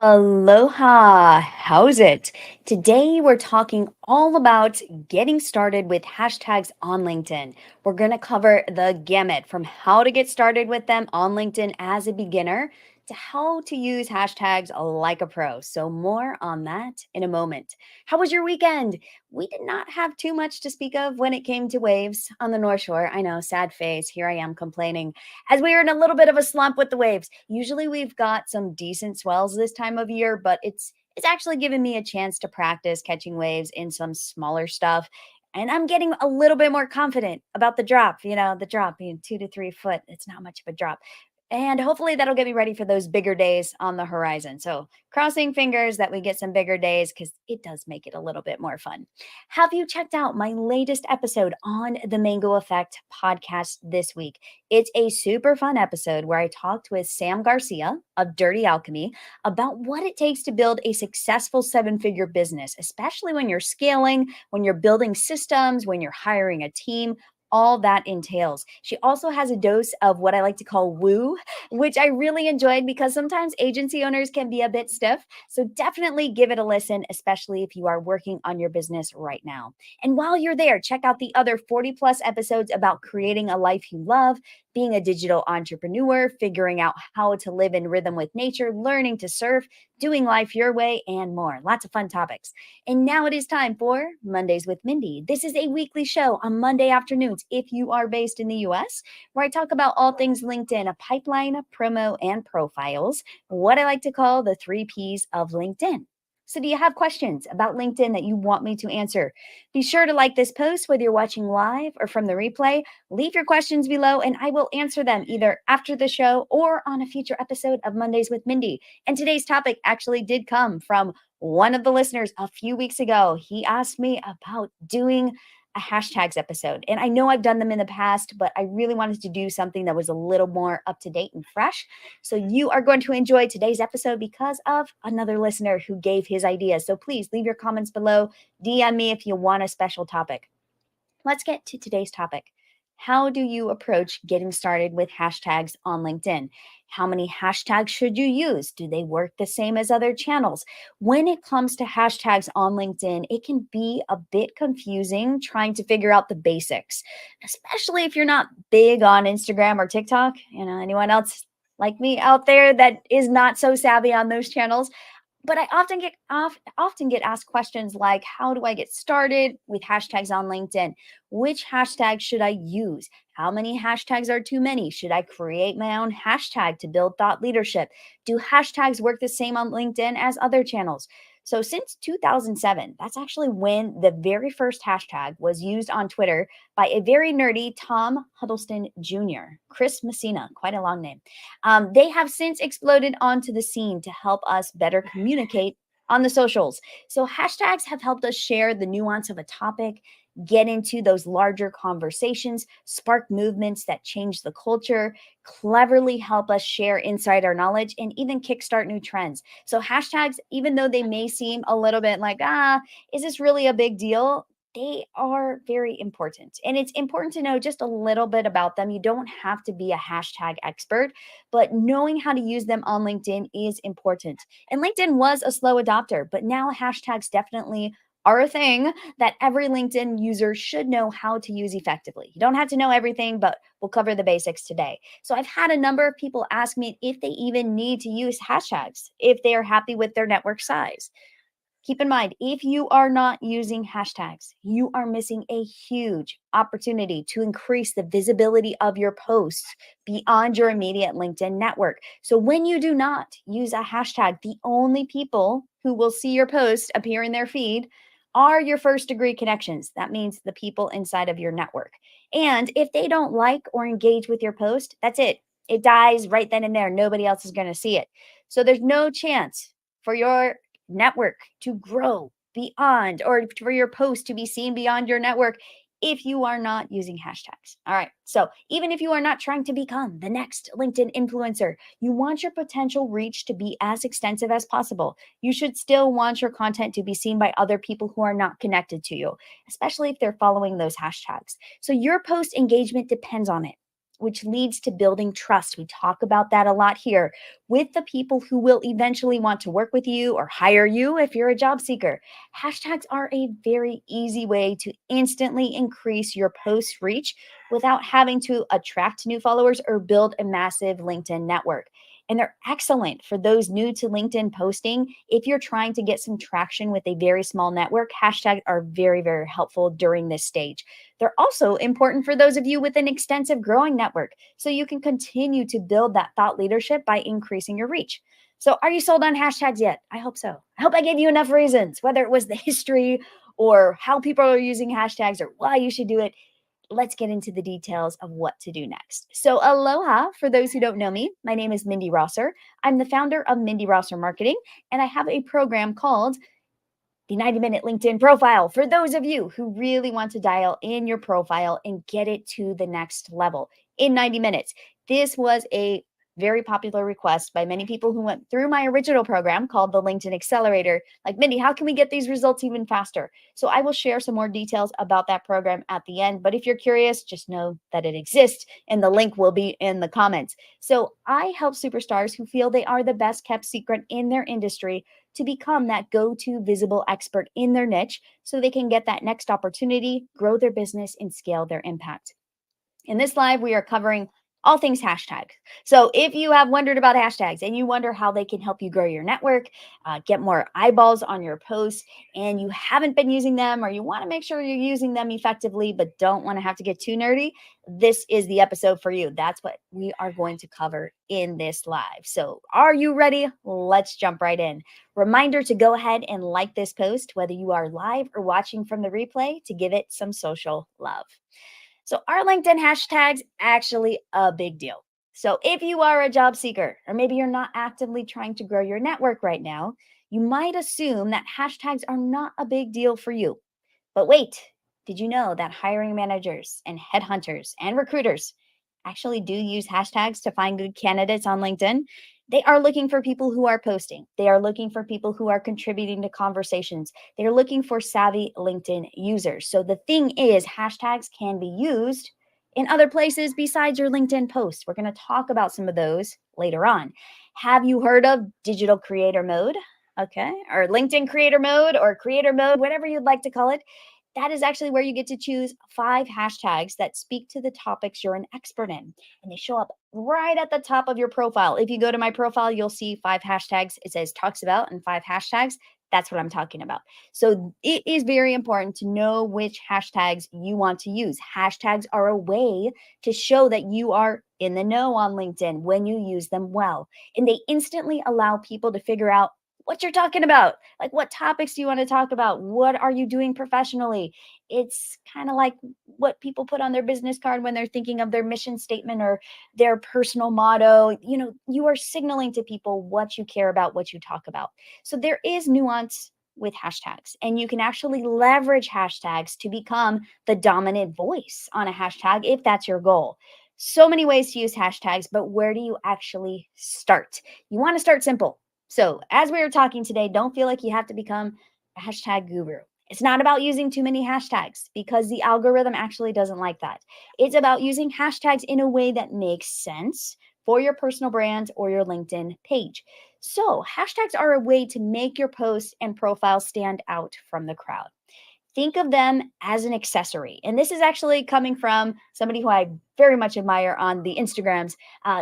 Aloha, how's it? Today we're talking all about getting started with hashtags on LinkedIn. We're going to cover the gamut from how to get started with them on LinkedIn as a beginner to how to use hashtags like a pro. So, more on that in a moment. How was your weekend? We did not have too much to speak of when it came to waves on the North Shore. I know, sad face. Here I am complaining as we are in a little bit of a slump with the waves. Usually we've got some decent swells this time of year, but it's actually given me a chance to practice catching waves in some smaller stuff. And I'm getting a little bit more confident about the drop being 2 to 3 foot. It's not much of a drop. And hopefully that'll get me ready for those bigger days on the horizon. So, crossing fingers that we get some bigger days because it does make it a little bit more fun. Have you checked out my latest episode on the Mango Effect podcast this week? It's a super fun episode where I talked with Sam Garcia of Dirty Alchemy about what it takes to build a successful 7 figure business, especially when you're scaling, when you're building systems, when you're hiring a team. All that entails. She also has a dose of what I like to call woo, which I really enjoyed because sometimes agency owners can be a bit stiff. So definitely give it a listen, especially if you are working on your business right now. And while you're there, check out the other 40 plus episodes about creating a life you love, being a digital entrepreneur, figuring out how to live in rhythm with nature, learning to surf, doing life your way, and more. Lots of fun topics. And now it is time for Mondays with Mindy. This is a weekly show on Monday afternoons if you are based in the US, where I talk about all things LinkedIn, a pipeline, promo, and profiles, what I like to call the 3 Ps of LinkedIn. So, do you have questions about LinkedIn that you want me to answer? Be sure to like this post whether you're watching live or from the replay. Leave your questions below and I will answer them either after the show or on a future episode of Mondays with Mindy. And today's topic actually did come from one of the listeners a few weeks ago. He asked me about doing a hashtags episode. And I know I've done them in the past, but I really wanted to do something that was a little more up to date and fresh. So you are going to enjoy today's episode because of another listener who gave his idea. So please leave your comments below. DM me if you want a special topic. Let's get to today's topic. How do you approach getting started with hashtags on LinkedIn? How many hashtags should you use? Do they work the same as other channels? When it comes to hashtags on LinkedIn, it can be a bit confusing trying to figure out the basics, especially if you're not big on Instagram or TikTok. Anyone else like me out there that is not so savvy on those channels? But I often get asked questions like, how do I get started with hashtags on LinkedIn? Which hashtag should I use? How many hashtags are too many? Should I create my own hashtag to build thought leadership? Do hashtags work the same on LinkedIn as other channels? So since 2007, that's actually when the very first hashtag was used on Twitter by a very nerdy Tom Huddleston Jr., Chris Messina, quite a long name. They have since exploded onto the scene to help us better communicate on the socials. So, hashtags have helped us share the nuance of a topic, get into those larger conversations, spark movements that change the culture, cleverly help us share insider knowledge, and even kickstart new trends. So, hashtags, even though they may seem a little bit like, is this really a big deal? They are very important. And it's important to know just a little bit about them. You don't have to be a hashtag expert, but knowing how to use them on LinkedIn is important. And LinkedIn was a slow adopter, but now hashtags definitely are a thing that every LinkedIn user should know how to use effectively. You don't have to know everything, but we'll cover the basics today. So I've had a number of people ask me if they even need to use hashtags, if they are happy with their network size. Keep in mind, if you are not using hashtags, you are missing a huge opportunity to increase the visibility of your posts beyond your immediate LinkedIn network. So when you do not use a hashtag, the only people who will see your post appear in their feed are your first degree connections. That means the people inside of your network. And if they don't like or engage with your post, that's it. It dies right then and there. Nobody else is going to see it. So there's no chance for your network to grow beyond or for your post to be seen beyond your network if you are not using hashtags. All right. So even if you are not trying to become the next LinkedIn influencer, you want your potential reach to be as extensive as possible. You should still want your content to be seen by other people who are not connected to you, especially if they're following those hashtags. So your post engagement depends on it. which leads to building trust. We talk about that a lot here with the people who will eventually want to work with you or hire you if you're a job seeker. Hashtags are a very easy way to instantly increase your post reach without having to attract new followers or build a massive LinkedIn network. And they're excellent for those new to LinkedIn posting. If you're trying to get some traction with a very small network, hashtags are very, very helpful during this stage. They're also important for those of you with an extensive growing network, so you can continue to build that thought leadership by increasing your reach. So, are you sold on hashtags yet? I hope so. I hope I gave you enough reasons, whether it was the history or how people are using hashtags or why you should do it. Let's get into the details of what to do next. So, aloha, for those who don't know me, my name is Mindy Rosser. I'm the founder of Mindy Rosser Marketing, and I have a program called the 90-minute LinkedIn profile for those of you who really want to dial in your profile and get it to the next level in 90 minutes. This was a very popular request by many people who went through my original program called the LinkedIn Accelerator. Like, Mindy, how can we get these results even faster? So I will share some more details about that program at the end. But if you're curious, just know that it exists and the link will be in the comments. So I help superstars who feel they are the best kept secret in their industry to become that go-to visible expert in their niche so they can get that next opportunity, grow their business, and scale their impact. In this live, we are covering all things hashtag. So if you have wondered about hashtags and you wonder how they can help you grow your network, get more eyeballs on your posts, and you haven't been using them or you want to make sure you're using them effectively but don't want to have to get too nerdy, this is the episode for you. That's what we are going to cover in this live. So are you ready? Let's jump right in. Reminder to go ahead and like this post, whether you are live or watching from the replay, to give it some social love. So, are LinkedIn hashtags actually a big deal? So, if you are a job seeker, or maybe you're not actively trying to grow your network right now, you might assume that hashtags are not a big deal for you. But wait, did you know that hiring managers and headhunters and recruiters actually do use hashtags to find good candidates on LinkedIn? They are looking for people who are posting. They are looking for people who are contributing to conversations. They're looking for savvy LinkedIn users. So the thing is, hashtags can be used in other places besides your LinkedIn posts. We're going to talk about some of those later on. Have you heard of digital creator mode? Okay, or LinkedIn creator mode or creator mode, whatever you'd like to call it. That is actually where you get to choose 5 hashtags that speak to the topics you're an expert in. And they show up right at the top of your profile. If you go to my profile, you'll see 5 hashtags. It says talks about and 5 hashtags. That's what I'm talking about. So it is very important to know which hashtags you want to use. Hashtags are a way to show that you are in the know on LinkedIn when you use them well. And they instantly allow people to figure out what you're talking about. Like, what topics do you want to talk about? What are you doing professionally? It's kind of like what people put on their business card when they're thinking of their mission statement or their personal motto. You know, you are signaling to people what you care about, what you talk about. So there is nuance with hashtags, and you can actually leverage hashtags to become the dominant voice on a hashtag if that's your goal. So many ways to use hashtags, but where do you actually start? You want to start simple. So, as we were talking today, don't feel like you have to become a hashtag guru. It's not about using too many hashtags because the algorithm actually doesn't like that. It's about using hashtags in a way that makes sense for your personal brand or your LinkedIn page. So, hashtags are a way to make your posts and profile stand out from the crowd. Think of them as an accessory. And this is actually coming from somebody who I very much admire on the Instagrams,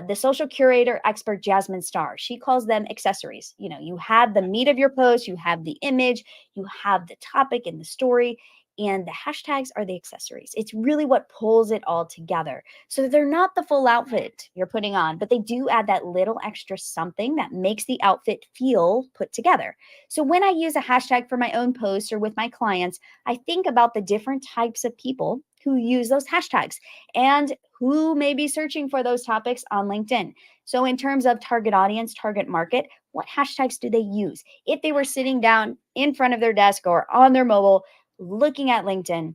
the social curator expert Jasmine Star. She calls them accessories. You know, you have the meat of your post, you have the image, you have the topic and the story, and the hashtags are the accessories. It's really what pulls it all together. So they're not the full outfit you're putting on, but they do add that little extra something that makes the outfit feel put together. So when I use a hashtag for my own posts or with my clients, I think about the different types of people who use those hashtags and who may be searching for those topics on LinkedIn. So, in terms of target audience, target market, what hashtags do they use? If they were sitting down in front of their desk or on their mobile looking at LinkedIn,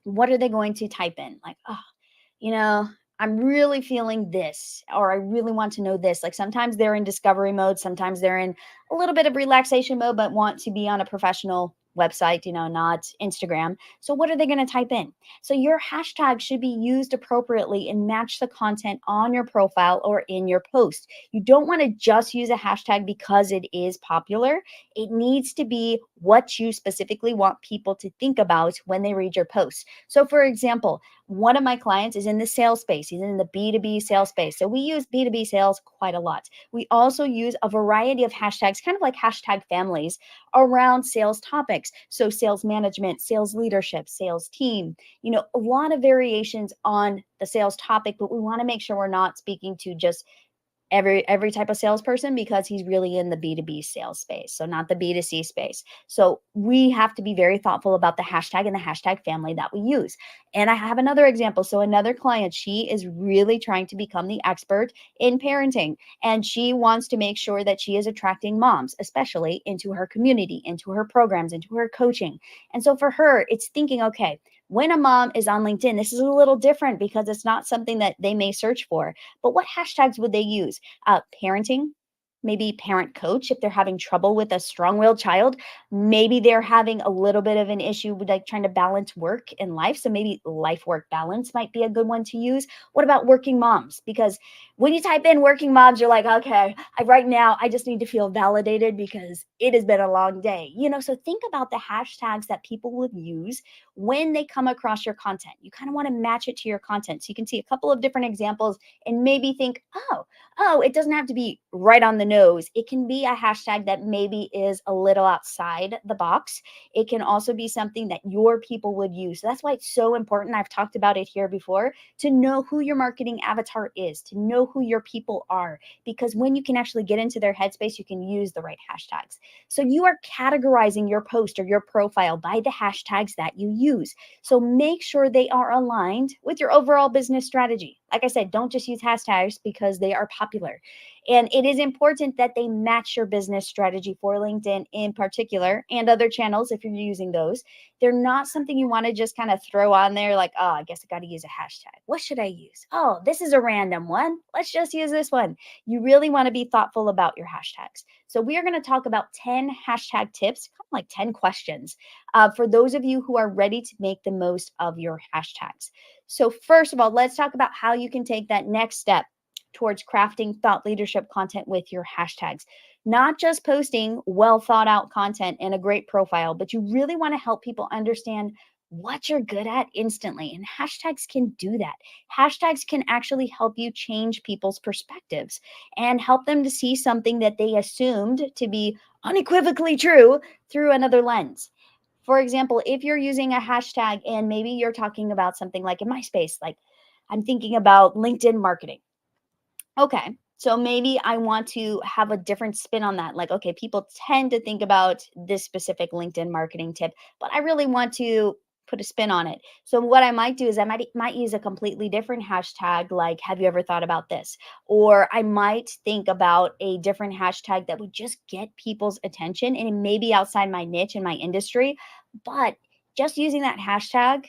what are they going to type in? Like, oh, you know, I'm really feeling this, or I really want to know this. Like, sometimes they're in discovery mode, sometimes they're in a little bit of relaxation mode, but want to be on a professional website, not Instagram. So what are they going to type in? So your hashtag should be used appropriately and match the content on your profile or in your post. You don't want to just use a hashtag because it is popular. It needs to be what you specifically want people to think about when they read your post. So for example, one of my clients is in the sales space. He's in the B2B sales space. So we use B2B sales quite a lot. We also use a variety of hashtags, kind of like hashtag families around sales topics. So sales management, sales leadership, sales team, a lot of variations on the sales topic, but we want to make sure we're not speaking to just every type of salesperson because he's really in the B2B sales space, so not the B2C space. So we have to be very thoughtful about the hashtag and the hashtag family that we use. And I have another example. So another client, she is really trying to become the expert in parenting, and she wants to make sure that she is attracting moms, especially into her community, into her programs, into her coaching. And so for her, it's thinking, okay, when a mom is on LinkedIn, this is a little different because it's not something that they may search for. But what hashtags would they use? Parenting, maybe parent coach if they're having trouble with a strong-willed child. Maybe they're having a little bit of an issue with like trying to balance work and life. So maybe life work balance might be a good one to use. What about working moms? Because when you type in working moms, you're like, okay, right now I just need to feel validated because it has been a long day. So think about the hashtags that people would use when they come across your content. You kind of want to match it to your content. So you can see a couple of different examples and maybe think, oh, it doesn't have to be right on the nose. It can be a hashtag that maybe is a little outside the box. It can also be something that your people would use. So that's why it's so important. I've talked about it here before, to know who your marketing avatar is, to know who your people are, because when you can actually get into their headspace, you can use the right hashtags. So you are categorizing your post or your profile by the hashtags that you use. So make sure they are aligned with your overall business strategy. Like I said, don't just use hashtags because they are popular. And it is important that they match your business strategy for LinkedIn in particular and other channels if you're using those. They're not something you want to just kind of throw on there like, oh, I guess I got to use a hashtag. What should I use? Oh, this is a random one. Let's just use this one. You really want to be thoughtful about your hashtags. So we are going to talk about 10 hashtag tips, kind of like 10 questions for those of you who are ready to make the most of your hashtags. So first of all, let's talk about how you can take that next step towards crafting thought leadership content with your hashtags. Not just posting well thought out content and a great profile, but you really want to help people understand what you're good at instantly. And hashtags can do that. Hashtags can actually help you change people's perspectives and help them to see something that they assumed to be unequivocally true through another lens. For example, if you're using a hashtag and maybe you're talking about something like in my space, like I'm thinking about LinkedIn marketing. Okay. So maybe I want to have a different spin on that. Like, okay, people tend to think about this specific LinkedIn marketing tip, but I really want to put a spin on it. So what I might do is I might use a completely different hashtag like have you ever thought about this? Or I might think about a different hashtag that would just get people's attention and it may be outside my niche and my industry, but just using that hashtag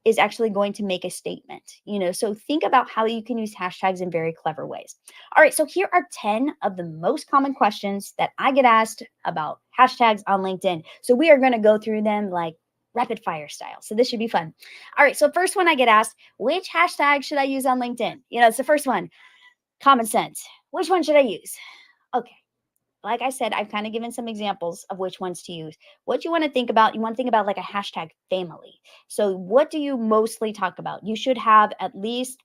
is actually going to make a statement. So think about how you can use hashtags in very clever ways. All right, so here are 10 of the most common questions that I get asked about hashtags on LinkedIn. So we are going to go through them like rapid fire style. So this should be fun. All right, so first one I get asked, which hashtag should I use on LinkedIn? It's the first one, common sense. Which one should I use? Okay, like I said, I've kind of given some examples of which ones to use. What you want to think about, you want to think about like a hashtag family. So, what do you mostly talk about? You should have at least,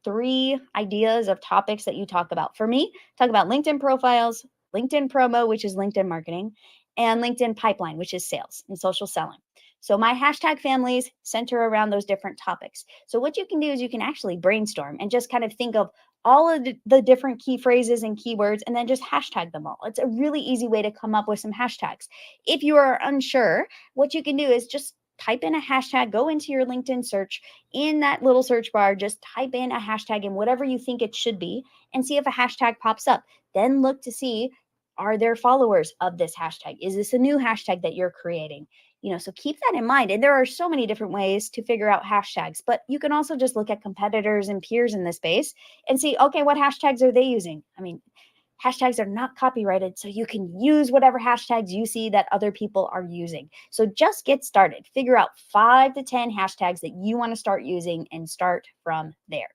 3 ideas of topics that you talk about. For me, talk about LinkedIn profiles, LinkedIn promo, which is LinkedIn marketing, and LinkedIn pipeline, which is sales and social selling. So, my hashtag families center around those different topics. So, what you can do is you can actually brainstorm and just kind of think of all of the different key phrases and keywords and then just hashtag them all. It's a really easy way to come up with some hashtags. If you are unsure, what you can do is just type in a hashtag, go into your LinkedIn search. In that little search bar, just type in a hashtag and whatever you think it should be and see if a hashtag pops up. Then look to see, are there followers of this hashtag? Is this a new hashtag that you're creating? So keep that in mind. And there are so many different ways to figure out hashtags, but you can also just look at competitors and peers in this space and see, okay, what hashtags are they using? I mean, hashtags are not copyrighted, so you can use whatever hashtags you see that other people are using. So just get started. Figure out 5 to 10 hashtags that you want to start using and start from there.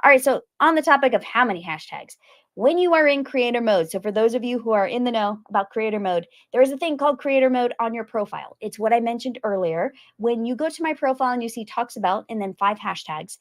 All right, so on the topic of how many hashtags, when you are in creator mode, so for those of you who are in the know about creator mode, there is a thing called creator mode on your profile. It's what I mentioned earlier. When you go to my profile and you see talks about and then 5 hashtags,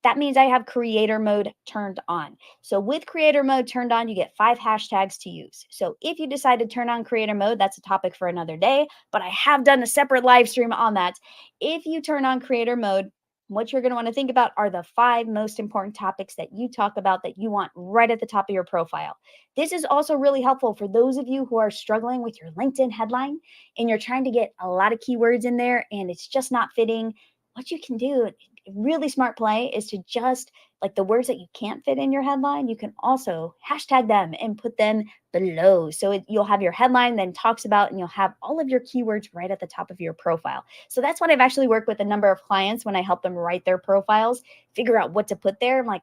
that means I have creator mode turned on. So with creator mode turned on, you get 5 hashtags to use. So if you decide to turn on creator mode, that's a topic for another day, but I have done a separate live stream on that. If you turn on creator mode, what you're going to want to think about are the 5 most important topics that you talk about that you want right at the top of your profile. This is also really helpful for those of you who are struggling with your LinkedIn headline and you're trying to get a lot of keywords in there and it's just not fitting. What you can do, really smart play, is to just like the words that you can't fit in your headline, you can also hashtag them and put them below. So you'll have your headline then talks about, and you'll have all of your keywords right at the top of your profile. So that's what I've actually worked with a number of clients when I help them write their profiles, figure out what to put there. I'm like,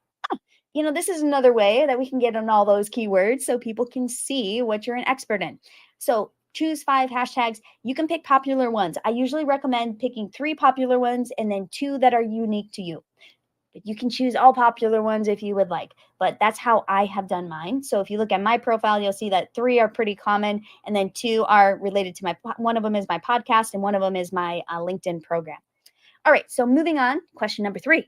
this is another way that we can get in all those keywords so people can see what you're an expert in. So choose 5 hashtags. You can pick popular ones. I usually recommend picking 3 popular ones and then 2 that are unique to you. But you can choose all popular ones if you would like, but that's how I have done mine. So if you look at my profile, you'll see that 3 are pretty common and then 2 are related to one of them is my podcast and one of them is my LinkedIn program. All right, so moving on, question number 3.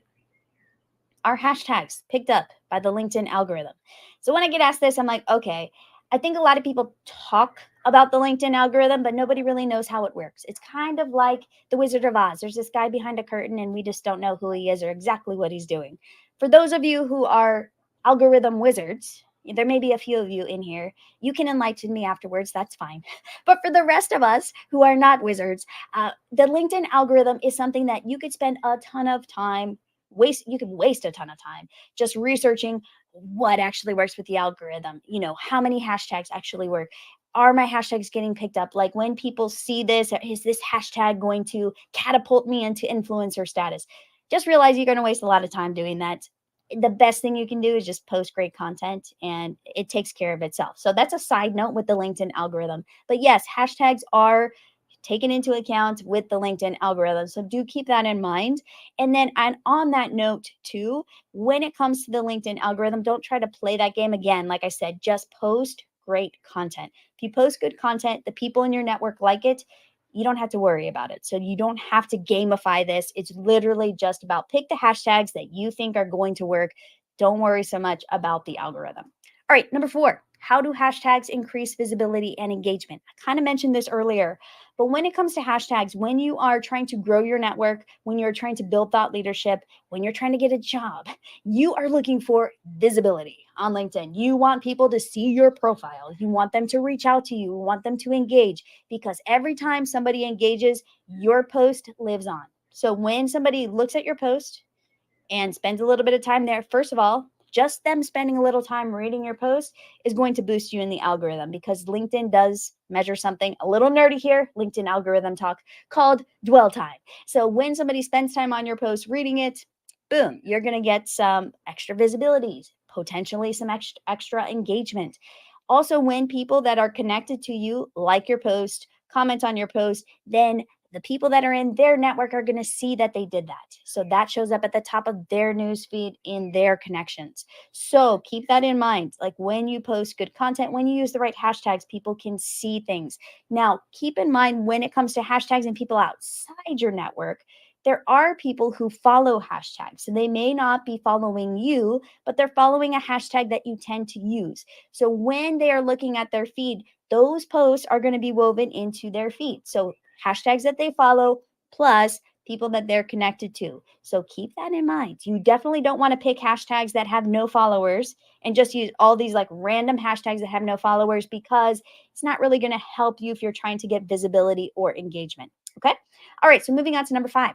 Are hashtags picked up by the LinkedIn algorithm? So when I get asked this, I'm like, okay, I think a lot of people talk about the LinkedIn algorithm, but nobody really knows how it works. It's kind of like the Wizard of Oz. There's this guy behind a curtain, and we just don't know who he is or exactly what he's doing. For those of you who are algorithm wizards, there may be a few of you in here. You can enlighten me afterwards. That's fine. But for the rest of us who are not wizards, the LinkedIn algorithm is something that you could spend a ton of time you could waste a ton of time just researching what actually works with the algorithm. How many hashtags actually work? Are my hashtags getting picked up? Like when people see this, is this hashtag going to catapult me into influencer status? Just realize you're going to waste a lot of time doing that. The best thing you can do is just post great content and it takes care of itself. So that's a side note with the LinkedIn algorithm. But yes, hashtags are taken into account with the LinkedIn algorithm. So do keep that in mind. And on that note too, when it comes to the LinkedIn algorithm, don't try to play that game again. Like I said, just post great content. If you post good content, the people in your network like it, you don't have to worry about it. So you don't have to gamify this. It's literally just about pick the hashtags that you think are going to work. Don't worry so much about the algorithm. All right, number 4, how do hashtags increase visibility and engagement? I kind of mentioned this earlier, but when it comes to hashtags, when you are trying to grow your network, when you're trying to build thought leadership, when you're trying to get a job, you are looking for visibility on LinkedIn. You want people to see your profile. You want them to reach out to you. You want them to engage, because every time somebody engages, your post lives on. So when somebody looks at your post and spends a little bit of time there, first of all, just them spending a little time reading your post is going to boost you in the algorithm, because LinkedIn does measure something a little nerdy here, LinkedIn algorithm talk, called dwell time. So when somebody spends time on your post reading it, boom, you're going to get some extra visibility, potentially some extra engagement. Also, when people that are connected to you like your post, comment on your post, then the people that are in their network are going to see that they did that. So that shows up at the top of their newsfeed in their connections. So keep that in mind. Like when you post good content, when you use the right hashtags, people can see things. Now, keep in mind when it comes to hashtags and people outside your network, there are people who follow hashtags. So they may not be following you, but they're following a hashtag that you tend to use. So when they are looking at their feed, those posts are going to be woven into their feed. So hashtags that they follow plus people that they're connected to. So keep that in mind. You definitely don't want to pick hashtags that have no followers and just use all these like random hashtags that have no followers, because it's not really going to help you if you're trying to get visibility or engagement. Okay. All right. So moving on to number 5.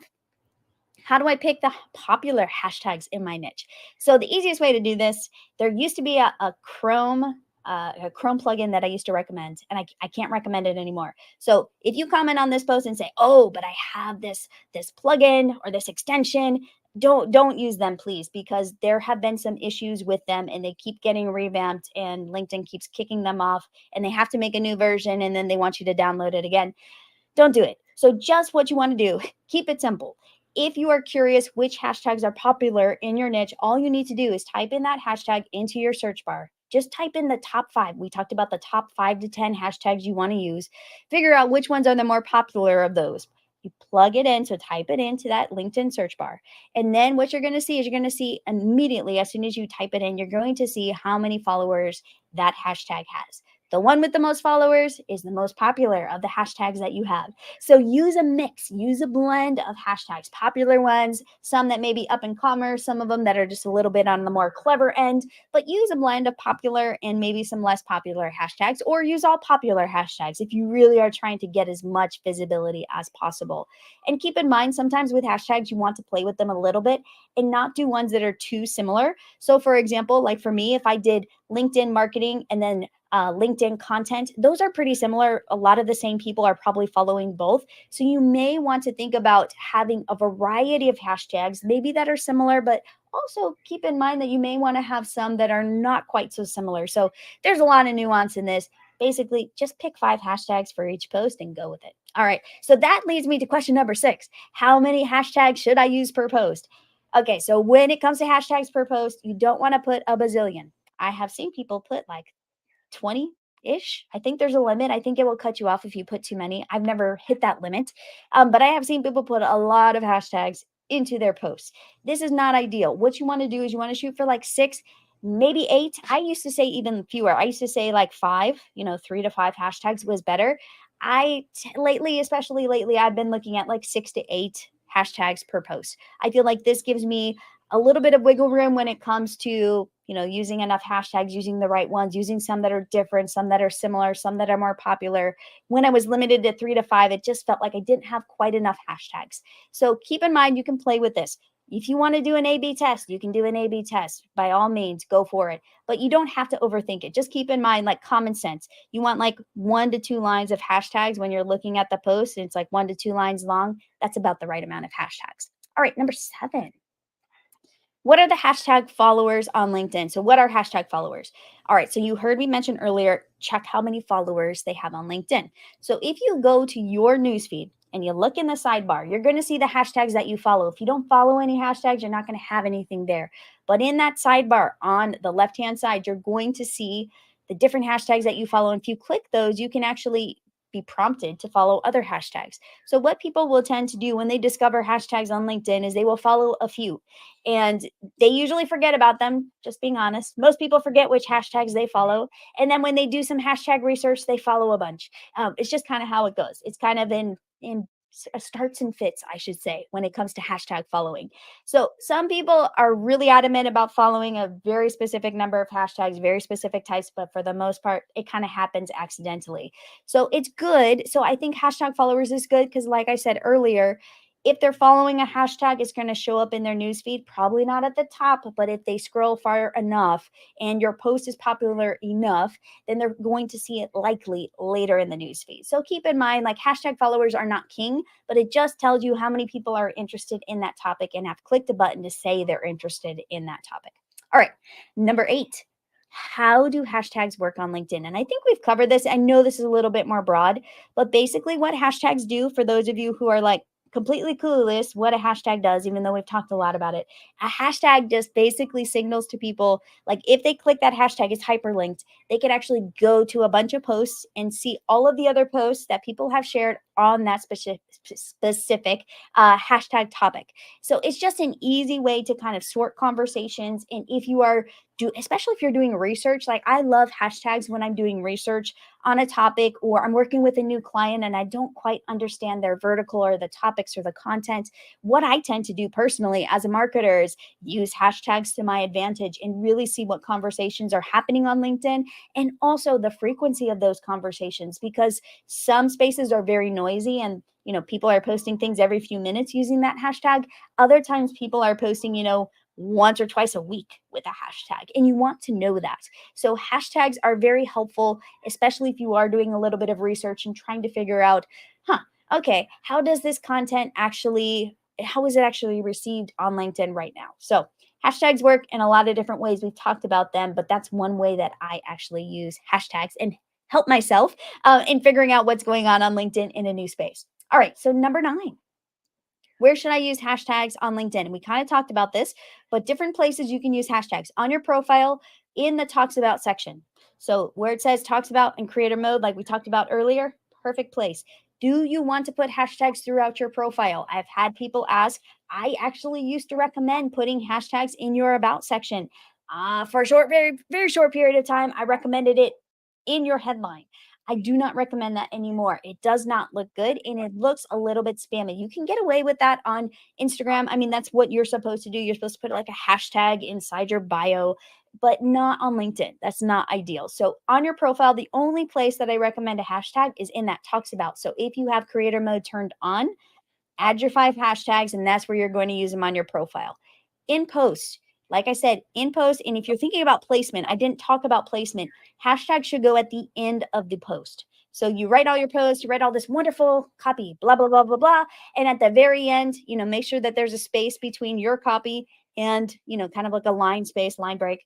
How do I pick the popular hashtags in my niche? So the easiest way to do this, there used to be a Chrome plugin that I used to recommend, and I can't recommend it anymore. So if you comment on this post and say, "Oh, but I have this plugin or this extension don't use them, please, because there have been some issues with them and they keep getting revamped and LinkedIn keeps kicking them off and they have to make a new version and then they want you to download it again. Don't do it. So just what you want to do, keep it simple. If you are curious which hashtags are popular in your niche, all you need to do is type in that hashtag into your search bar. Just type in the top 5. We talked about the top 5 to 10 hashtags you want to use. Figure out which ones are the more popular of those. You plug it in, so type it into that LinkedIn search bar. And then what you're going to see is you're going to see immediately, as soon as you type it in, you're going to see how many followers that hashtag has. The one with the most followers is the most popular of the hashtags that you have. So use a mix, use a blend of hashtags, popular ones, some that may be up in commerce, some of them that are just a little bit on the more clever end, but use a blend of popular and maybe some less popular hashtags, or use all popular hashtags if you really are trying to get as much visibility as possible. And keep in mind, sometimes with hashtags, you want to play with them a little bit and not do ones that are too similar. So for example, like for me, if I did LinkedIn marketing and then LinkedIn content, those are pretty similar. A lot of the same people are probably following both. So you may want to think about having a variety of hashtags, maybe that are similar, but also keep in mind that you may want to have some that are not quite so similar. So there's a lot of nuance in this. Basically, just pick 5 hashtags for each post and go with it. All right. So that leads me to question number 6. How many hashtags should I use per post? Okay. So when it comes to hashtags per post, you don't want to put a bazillion. I have seen people put like 20-ish. I think there's a limit. I think it will cut you off if you put too many. I've never hit that limit. But I have seen people put a lot of hashtags into their posts. This is not ideal. What you want to do is you want to shoot for like 6, maybe 8. I used to say even fewer. I used to say like 5, 3 to 5 hashtags was better. Lately, especially lately, I've been looking at like 6 to 8 hashtags per post. I feel like this gives me a little bit of wiggle room when it comes to, using enough hashtags, using the right ones, using some that are different, some that are similar, some that are more popular. When I was limited to 3 to 5, it just felt like I didn't have quite enough hashtags. So keep in mind, you can play with this. If you want to do an A/B test, you can do an A/B test. By all means, go for it. But you don't have to overthink it. Just keep in mind, like common sense. You want like 1 to 2 lines of hashtags when you're looking at the post, and it's like 1 to 2 lines long. That's about the right amount of hashtags. All right, number 7. What are the hashtag followers on LinkedIn? So, what are hashtag followers? All right. So, you heard me mention earlier, check how many followers they have on LinkedIn. So, if you go to your newsfeed and you look in the sidebar, you're going to see the hashtags that you follow. If you don't follow any hashtags, you're not going to have anything there. But in that sidebar on the left hand side, you're going to see the different hashtags that you follow. And if you click those, you can actually be prompted to follow other hashtags. So, what people will tend to do when they discover hashtags on LinkedIn is they will follow a few. And they usually forget about them, just being honest. Most people forget which hashtags they follow. And then when they do some hashtag research, they follow a bunch. It's just kind of how it goes. It's kind of in starts and fits, I should say, when it comes to hashtag following. So some people are really adamant about following a very specific number of hashtags, very specific types, but for the most part, it kind of happens accidentally. So it's good. So I think hashtag followers is good because, like I said earlier, if they're following a hashtag, it's going to show up in their newsfeed, probably not at the top, but if they scroll far enough and your post is popular enough, then they're going to see it likely later in the newsfeed. So keep in mind, like hashtag followers are not king, but it just tells you how many people are interested in that topic and have clicked a button to say they're interested in that topic. All right, number 8. How do hashtags work on LinkedIn? And I think we've covered this. I know this is a little bit more broad, but basically, what hashtags do for those of you who are like, completely clueless what a hashtag does, even though we've talked a lot about it. A hashtag just basically signals to people, like if they click that hashtag, it's hyperlinked. They can actually go to a bunch of posts and see all of the other posts that people have shared on that specific hashtag topic. So it's just an easy way to kind of sort conversations. And if you are especially if you're doing research, like I love hashtags when I'm doing research on a topic or I'm working with a new client and I don't quite understand their vertical or the topics or the content. What I tend to do personally as a marketer is use hashtags to my advantage and really see what conversations are happening on LinkedIn and also the frequency of those conversations, because some spaces are very noisy and people are posting things every few minutes using that hashtag. Other times people are posting, once or twice a week with a hashtag, and you want to know that. So hashtags are very helpful, especially if you are doing a little bit of research and trying to figure out, okay, how does this content actually how is it actually received on LinkedIn right now? So hashtags work in a lot of different ways. We've talked about them, but that's one way that I actually use hashtags and help myself in figuring out what's going on LinkedIn in a new space. All right, so number 9, where should I use hashtags on LinkedIn? And we kind of talked about this, but different places you can use hashtags on your profile in the talks about section. So where it says talks about in creator mode, like we talked about earlier, perfect place. Do you want to put hashtags throughout your profile? I've had people ask. I actually used to recommend putting hashtags in your about section. For a short, very, very short period of time, I recommended it in your headline. I do not recommend that anymore. It does not look good and it looks a little bit spammy. You can get away with that on Instagram. I mean, that's what you're supposed to do. You're supposed to put like a hashtag inside your bio, but not on LinkedIn. That's not ideal. So, on your profile, the only place that I recommend a hashtag is in that talks about. So, if you have creator mode turned on, add your 5 hashtags, and that's where you're going to use them on your profile. In post, like I said, in post, and if you're thinking about placement, I didn't talk about placement. Hashtags should go at the end of the post. So you write all your posts, you write all this wonderful copy, blah, blah, blah, blah, blah. And at the very end, make sure that there's a space between your copy and, kind of like a line space, line break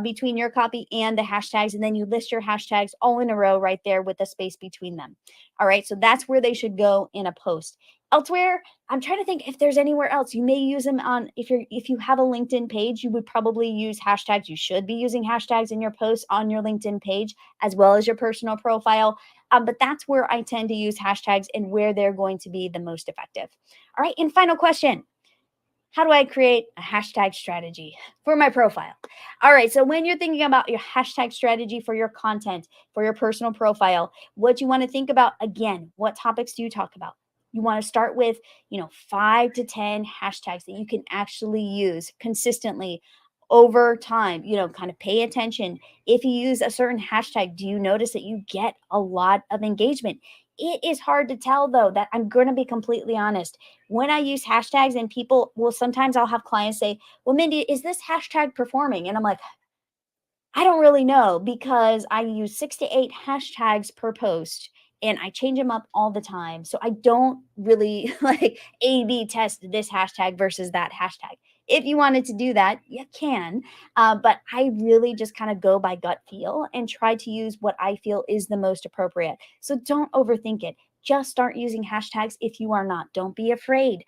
between your copy and the hashtags. And then you list your hashtags all in a row right there with a space between them. All right. So that's where they should go in a post. Elsewhere, I'm trying to think if there's anywhere else. You may use them on if you have a LinkedIn page, you would probably use hashtags. You should be using hashtags in your posts on your LinkedIn page as well as your personal profile. But that's where I tend to use hashtags and where they're going to be the most effective. All right, and final question. How do I create a hashtag strategy for my profile? All right, so when you're thinking about your hashtag strategy for your content, for your personal profile, what you want to think about, again, what topics do you talk about? You want to start with, 5 to 10 hashtags that you can actually use consistently over time, kind of pay attention. If you use a certain hashtag, do you notice that you get a lot of engagement? It is hard to tell though, that I'm going to be completely honest. When I use hashtags and people will sometimes I'll have clients say, "Well, Mindy, is this hashtag performing?" And I'm like, I don't really know because I use 6 to 8 hashtags per post and I change them up all the time. So I don't really like A/B test this hashtag versus that hashtag. If you wanted to do that, you can. But I really just kind of go by gut feel and try to use what I feel is the most appropriate. So don't overthink it. Just start using hashtags if you are not. Don't be afraid.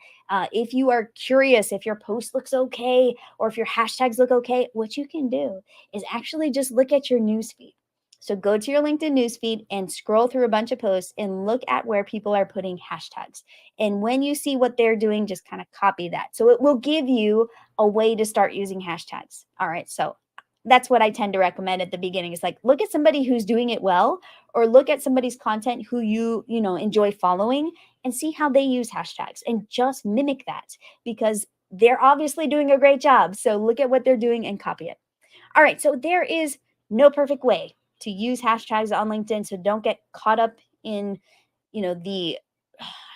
If you are curious if your post looks okay or if your hashtags look okay, what you can do is actually just look at your newsfeed. So go to your LinkedIn newsfeed and scroll through a bunch of posts and look at where people are putting hashtags. And when you see what they're doing, just kind of copy that. So it will give you a way to start using hashtags. All right. So that's what I tend to recommend at the beginning. Is like look at somebody who's doing it well or look at somebody's content who you enjoy following and see how they use hashtags and just mimic that because they're obviously doing a great job. So look at what they're doing and copy it. All right, so there is no perfect way to use hashtags on LinkedIn. So don't get caught up in, the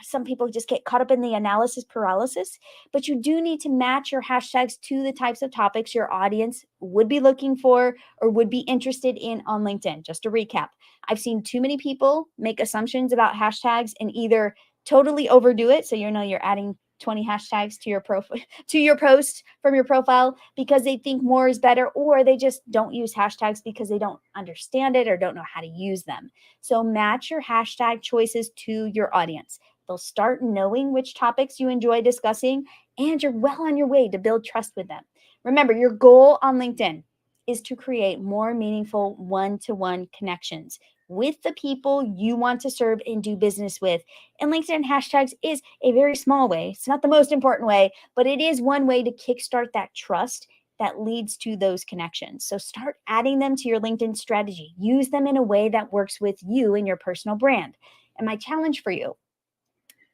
some people just get caught up in the analysis paralysis, but you do need to match your hashtags to the types of topics your audience would be looking for or would be interested in on LinkedIn. Just to recap, I've seen too many people make assumptions about hashtags and either totally overdo it. So, you're adding 20 hashtags to your profile to your post from your profile because they think more is better or they just don't use hashtags because they don't understand it or don't know how to use them. So match your hashtag choices to your audience. They'll start knowing which topics you enjoy discussing, and you're well on your way to build trust with them. Remember, your goal on LinkedIn is to create more meaningful one-to-one connections with the people you want to serve and do business with. And LinkedIn hashtags is a very small way. It's not the most important way, but it is one way to kickstart that trust that leads to those connections. So start adding them to your LinkedIn strategy. Use them in a way that works with you and your personal brand. And my challenge for you,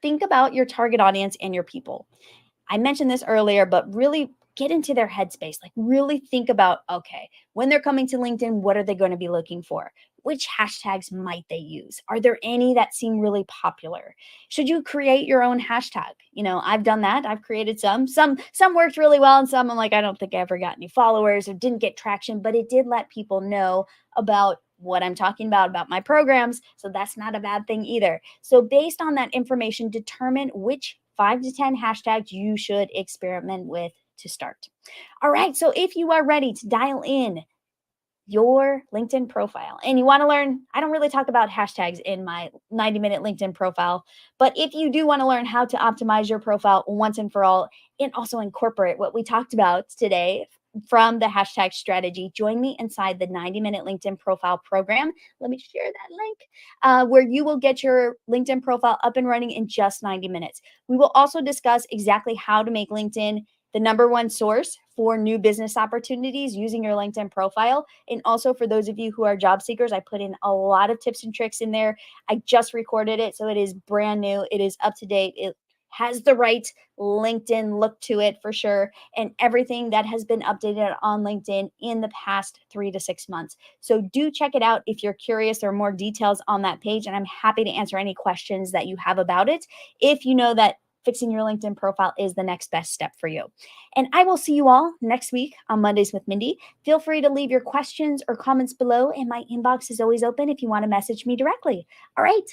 think about your target audience and your people. I mentioned this earlier, but really get into their headspace. Like, really think about okay, when they're coming to LinkedIn, what are they going to be looking for? Which hashtags might they use? Are there any that seem really popular? Should you create your own hashtag? I've done that. I've created some. Some worked really well, and some I'm like, I don't think I ever got any followers or didn't get traction, but it did let people know about what I'm talking about my programs. So that's not a bad thing either. So based on that information, determine which 5 to 10 hashtags you should experiment with to start. All right. So if you are ready to dial in your LinkedIn profile and you want to learn, I don't really talk about hashtags in my 90-minute LinkedIn profile, but if you do want to learn how to optimize your profile once and for all and also incorporate what we talked about today from the hashtag strategy, join me inside the 90-minute LinkedIn profile program. Let me share that link where you will get your LinkedIn profile up and running in just 90 minutes. We will also discuss exactly how to make LinkedIn the number one source for new business opportunities using your LinkedIn profile. And also for those of you who are job seekers, I put in a lot of tips and tricks in there. I just recorded it, so it is brand new. It is up to date. It has the right LinkedIn look to it for sure, and everything that has been updated on LinkedIn in the past 3 to 6 months. So do check it out if you're curious. There are more details on that page, and I'm happy to answer any questions that you have about it if you know that fixing your LinkedIn profile is the next best step for you. And I will see you all next week on Mondays with Mindy. Feel free to leave your questions or comments below, and my inbox is always open if you want to message me directly. All right.